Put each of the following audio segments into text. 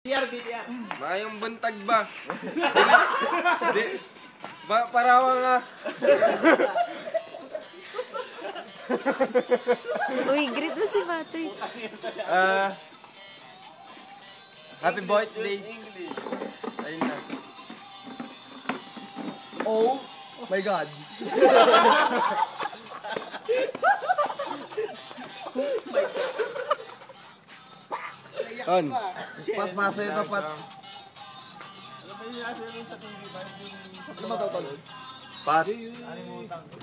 BTR. Mayong buntag ba? Di. Parawa nga. Uy, greet mo si Patoy. Happy birthday. Ayun na. Oh my God. On. Pat, masa ito, Pat. Pat.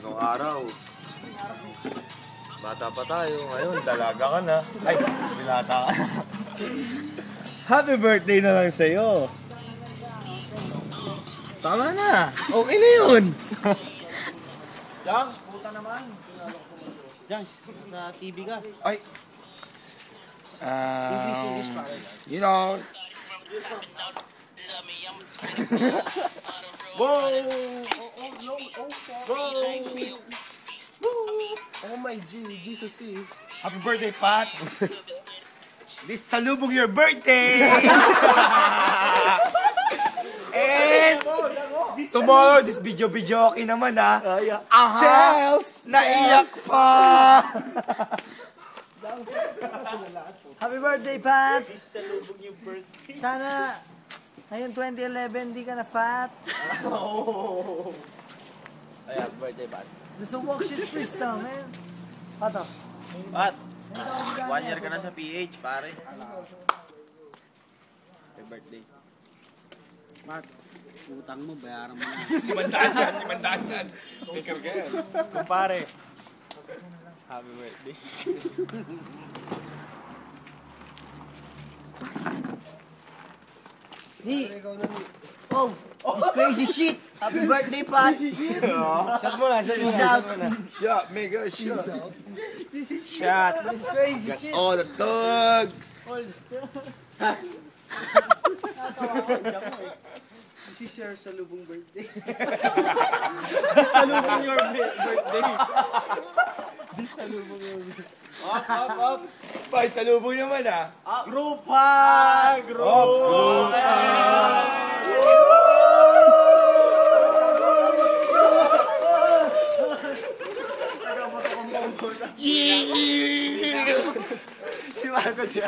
Nung araw. Bata pa tayo. Ngayon, dalaga ka na. Ay, bilata ka na. Happy birthday na lang sa'yo. Tama na. Okay na yun. Jangs, puta naman. Jangs, sa TV ka. Ay. English pare. You know. Whoa! Oh my Jesus is. Happy birthday, Pat. This salubong your birthday. And tomorrow, this video okay naman ha. Aha! Naiyak pa! Happy birthday, Pat! Sana ngayon 2011 di ka na fat. Ay, happy birthday, Pat. This is a walk shit freestyle, man. Pato. Pat, 1 year ka na sa PH, pare. Happy birthday. Pat, utang mo, bayaran mo na. 500 yan. May karga yan. Kumpare. Happy birthday. Ni. Oh, this crazy shit. Happy birthday, Pat. Shot mo na, shot mo na. Shot, mega shot. Shot. This crazy shit. All the thugs. This is your salubong birthday. Salubong your birthday. Salubong your birthday. Up. Bay, salubong naman ha. Group hug! Group hug! Si Marco siya.